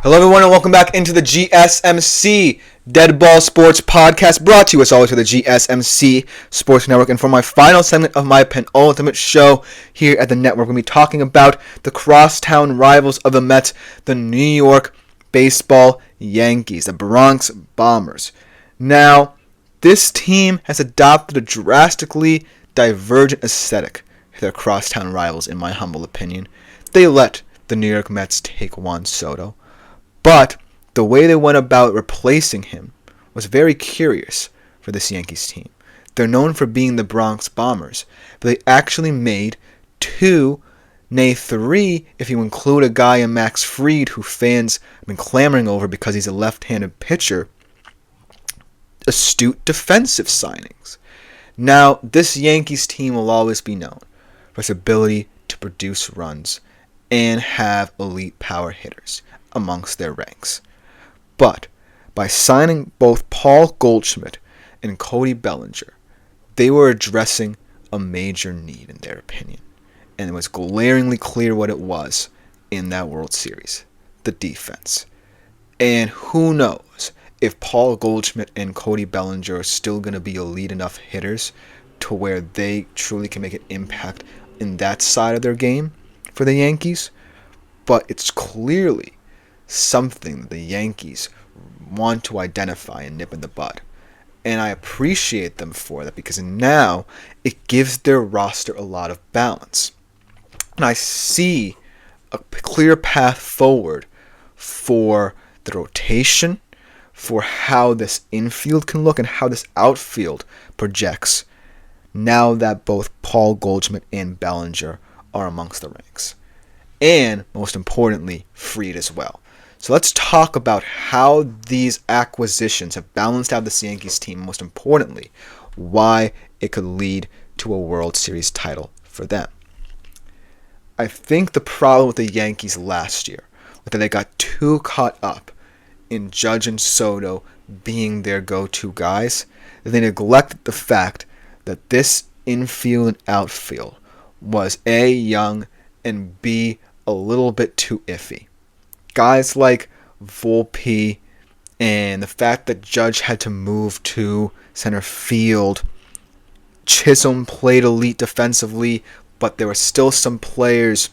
Hello, everyone, and welcome back into the GSMC Dead Ball Sports Podcast, brought to you as always by the GSMC Sports Network. And for my final segment of my penultimate show here at the network, we're going to be talking about the crosstown rivals of the Mets, the New York baseball Yankees, the Bronx Bombers. Now, this team has adopted a drastically divergent aesthetic to their crosstown rivals, in my humble opinion. They let the New York Mets take Juan Soto, but the way they went about replacing him was very curious for this Yankees team. They're known for being the Bronx Bombers, but they actually made three, if you include a guy in Max Fried who fans have been clamoring over because he's a left-handed pitcher, astute defensive signings. Now, this Yankees team will always be known for its ability to produce runs and have elite power hitters amongst their ranks. But by signing both Paul Goldschmidt and Cody Bellinger, they were addressing a major need in their opinion. And it was glaringly clear what it was in that World Series: the defense. And who knows if Paul Goldschmidt and Cody Bellinger are still going to be elite enough hitters to where they truly can make an impact in that side of their game for the Yankees. But it's clearly something that the Yankees want to identify and nip in the bud. And I appreciate them for that, because now it gives their roster a lot of balance. And I see a clear path forward for the rotation, for how this infield can look and how this outfield projects now that both Paul Goldschmidt and Bellinger are amongst the ranks. And most importantly, Fried as well. So let's talk about how these acquisitions have balanced out this Yankees team, and most importantly, why it could lead to a World Series title for them. I think the problem with the Yankees last year was that they got too caught up in Judge and Soto being their go-to guys that they neglected the fact that this infield and outfield was A, young, and B, a little bit too iffy. Guys like Volpe and the fact that Judge had to move to center field. Chisholm played elite defensively, but there were still some players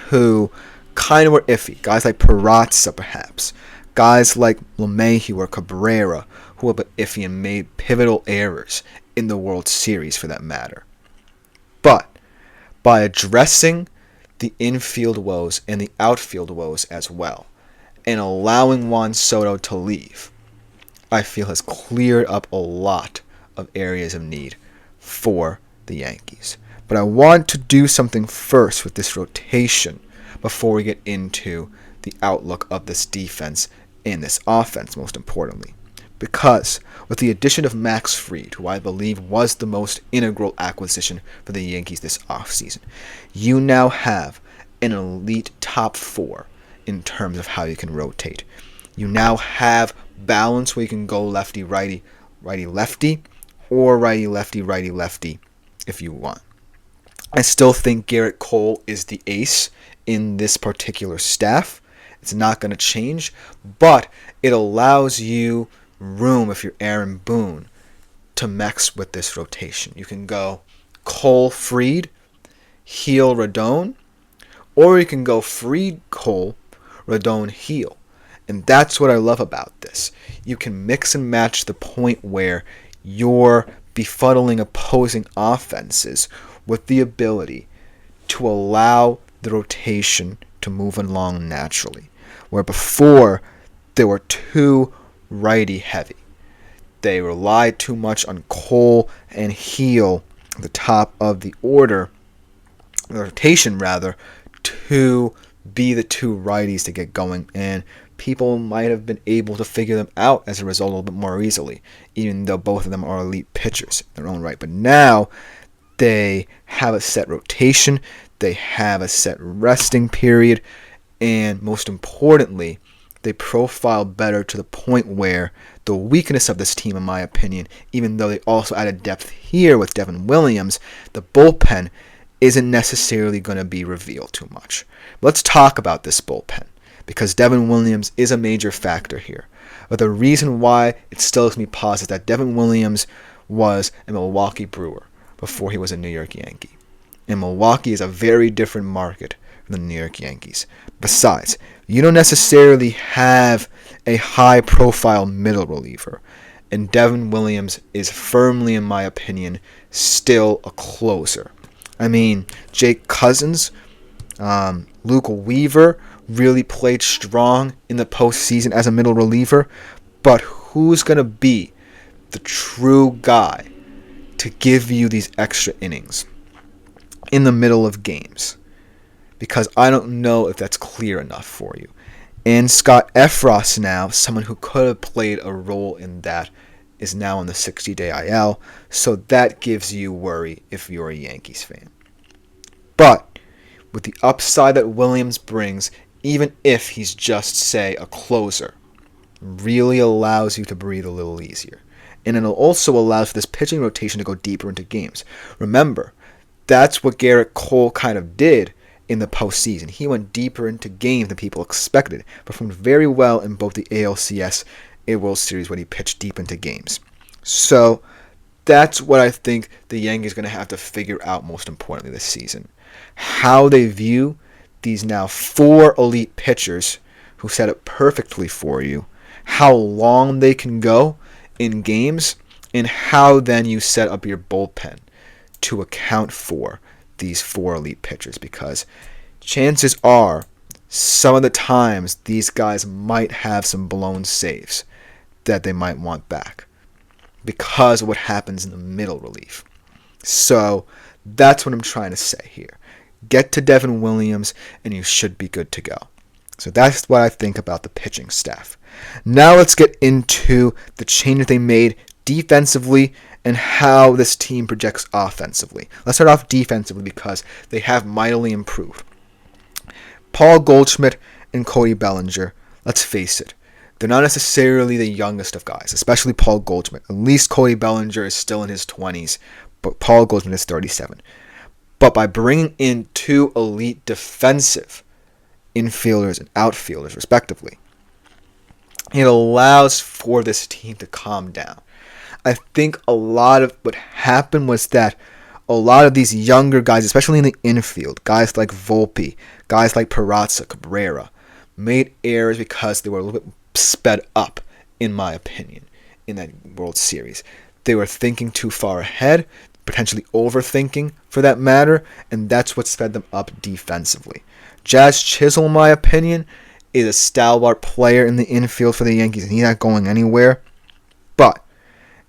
who kind of were iffy. Guys like Peraza, perhaps. Guys like LeMahieu or Cabrera, who were a bit iffy and made pivotal errors in the World Series, for that matter. But by addressing the infield woes and the outfield woes as well, and allowing Juan Soto to leave, I feel has cleared up a lot of areas of need for the Yankees. But I want to do something first with this rotation before we get into the outlook of this defense and this offense, most importantly. Because with the addition of Max Fried, who I believe was the most integral acquisition for the Yankees this offseason, you now have an elite top four in terms of how you can rotate. You now have balance where you can go lefty-righty, righty-lefty, or righty-lefty, righty-lefty if you want. I still think Garrett Cole is the ace in this particular staff. It's not going to change, but it allows you room, if you're Aaron Boone, to mix with this rotation. You can go Cole, Fried, Heel, Rodon, or you can go Fried, Cole, Rodon, Heel. And that's what I love about this. You can mix and match the point where you're befuddling opposing offenses with the ability to allow the rotation to move along naturally. Where before there were too righty heavy. They relied too much on Cole and Heel at the top of the order, the rotation rather, to be the two righties to get going, and people might have been able to figure them out as a result a little bit more easily, even though both of them are elite pitchers in their own right. But now they have a set rotation, they have a set resting period, and most importantly, they profile better to the point where the weakness of this team, in my opinion, even though they also added depth here with Devin Williams, the bullpen isn't necessarily going to be revealed too much. Let's talk about this bullpen, because Devin Williams is a major factor here. But the reason why it still makes me pause is that Devin Williams was a Milwaukee Brewer before he was a New York Yankee. And Milwaukee is a very different market from the New York Yankees. Besides, you don't necessarily have a high-profile middle reliever. And Devin Williams is firmly, in my opinion, still a closer. I mean, Jake Cousins, Luke Weaver really played strong in the postseason as a middle reliever. But who's going to be the true guy to give you these extra innings in the middle of games? Because I don't know if that's clear enough for you. And Scott Efros now, someone who could have played a role in that, is now on the 60-day IL. So that gives you worry if you're a Yankees fan. But with the upside that Williams brings, even if he's just, say, a closer, really allows you to breathe a little easier. And it'll also allow for this pitching rotation to go deeper into games. Remember, that's what Garrett Cole kind of did in the postseason. He went deeper into games than people expected, performed very well in both the ALCS and World Series when he pitched deep into games. So that's what I think the Yankees are going to have to figure out most importantly this season. How they view these now 4 elite pitchers who set it perfectly for you, how long they can go in games, and how then you set up your bullpen to account for these 4 elite pitchers, because chances are some of the times these guys might have some blown saves that they might want back because of what happens in the middle relief. So that's what I'm trying to say here. Get to Devin Williams and you should be good to go. So that's what I think about the pitching staff. Now let's get into the changes they made defensively and how this team projects offensively. Let's start off defensively because they have mightily improved. Paul Goldschmidt and Cody Bellinger, let's face it, they're not necessarily the youngest of guys, especially Paul Goldschmidt. At least Cody Bellinger is still in his 20s, but Paul Goldschmidt is 37. But by bringing in 2 elite defensive infielders and outfielders, respectively, it allows for this team to calm down. I think a lot of what happened was that a lot of these younger guys, especially in the infield, guys like Volpe, guys like Peraza, Cabrera, made errors because they were a little bit sped up, in my opinion, in that World Series. They were thinking too far ahead, potentially overthinking for that matter, and that's what sped them up defensively. Jazz Chisholm, in my opinion, is a stalwart player in the infield for the Yankees, and he's not going anywhere. But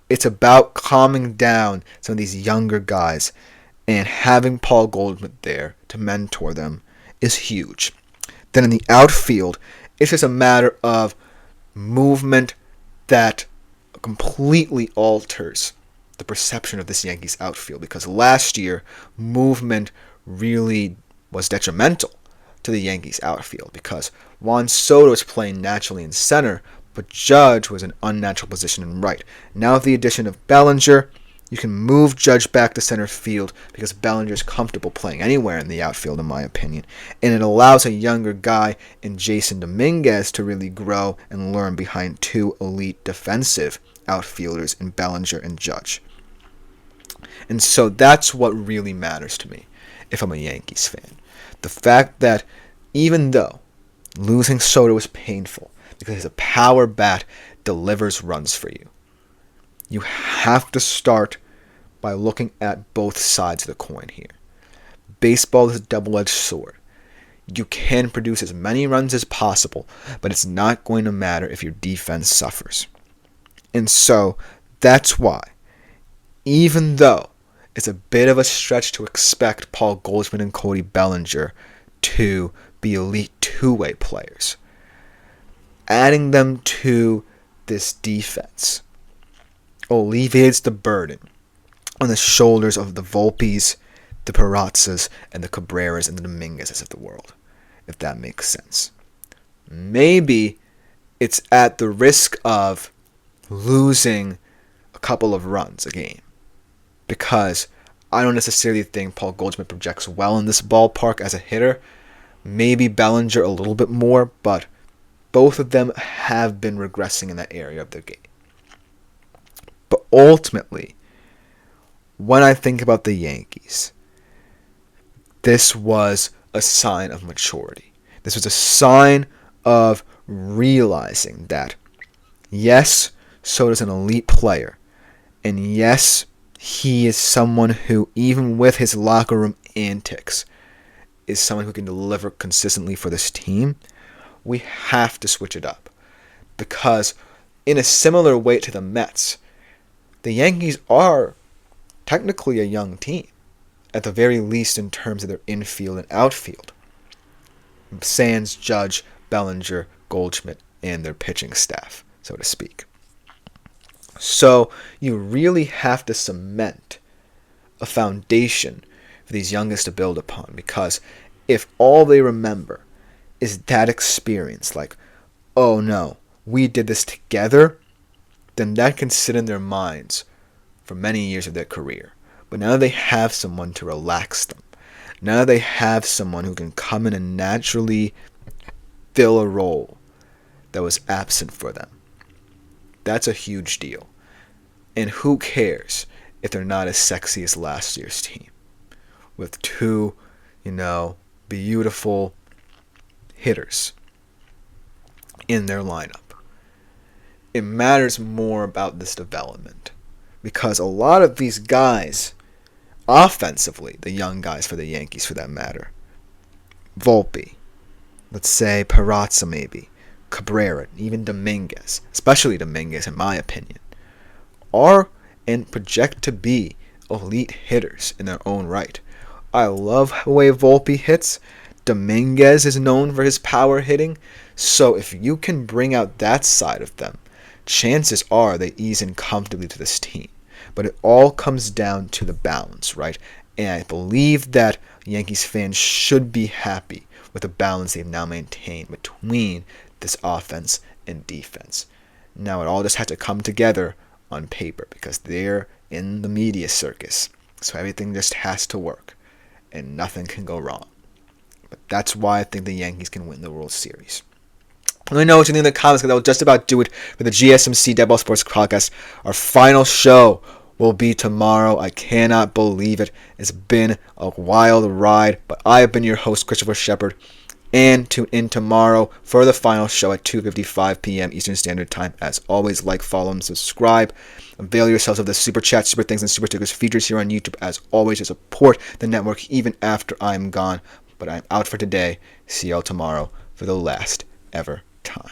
it's about calming down some of these younger guys, and having Paul Goldschmidt there to mentor them is huge. Then in the outfield, it's just a matter of movement that completely alters the perception of this Yankees outfield, because last year, movement really was detrimental to the Yankees outfield because Juan Soto was playing naturally in center, but Judge was in an unnatural position in right. Now with the addition of Bellinger, you can move Judge back to center field because Bellinger is comfortable playing anywhere in the outfield, in my opinion. And it allows a younger guy in Jason Dominguez to really grow and learn behind 2 elite defensive outfielders in Bellinger and Judge. And so that's what really matters to me if I'm a Yankees fan. The fact that even though losing Soto is painful because his power bat delivers runs for you, you have to start by looking at both sides of the coin here. Baseball is a double-edged sword. You can produce as many runs as possible, but it's not going to matter if your defense suffers. And so that's why, even though it's a bit of a stretch to expect Paul Goldschmidt and Cody Bellinger to be elite two-way players, adding them to this defense alleviates the burden on the shoulders of the Volpes, the Perazas, and the Cabreras and the Dominguezes of the world, if that makes sense. Maybe it's at the risk of losing a couple of runs a game, because I don't necessarily think Paul Goldschmidt projects well in this ballpark as a hitter. Maybe Bellinger a little bit more, but both of them have been regressing in that area of their game. But ultimately, when I think about the Yankees, this was a sign of maturity. This was a sign of realizing that, yes, so does an elite player. And yes, he is someone who, even with his locker room antics, is someone who can deliver consistently for this team. We have to switch it up. Because in a similar way to the Mets, the Yankees are technically a young team, at the very least in terms of their infield and outfield. Sans, Judge, Bellinger, Goldschmidt, and their pitching staff, so to speak. So you really have to cement a foundation for these youngest to build upon, because if all they remember is that experience, like, oh no, we did this together, then that can sit in their minds for many years of their career. But now they have someone to relax them. Now they have someone who can come in and naturally fill a role that was absent for them. That's a huge deal. And who cares if they're not as sexy as last year's team, with two, beautiful hitters in their lineup. It matters more about this development, because a lot of these guys, offensively, the young guys for the Yankees for that matter, Volpe, let's say Peraza maybe, Cabrera, even Dominguez, especially Dominguez in my opinion, are and project to be elite hitters in their own right. I love the way Volpe hits. Dominguez is known for his power hitting. So if you can bring out that side of them, chances are they ease in comfortably to this team. But it all comes down to the balance, right? And I believe that Yankees fans should be happy with the balance they've now maintained between this offense and defense. Now it all just has to come together on paper, because they're in the media circus. So everything just has to work, and nothing can go wrong. But that's why I think the Yankees can win the World Series. Let me know what you think in the comments, because that will just about do it for the GSMC Dead Ball Sports Podcast. Our final show will be tomorrow. I cannot believe it. It's been a wild ride, but I have been your host, Christopher Shepard. And tune in tomorrow for the final show at 2:55 p.m. Eastern Standard Time. As always, like, follow, and subscribe. Avail yourselves of the Super Chat, Super Things, and Super Stickers features here on YouTube, as always, to support the network even after I'm gone. But I'm out for today. See y'all tomorrow for the last ever time.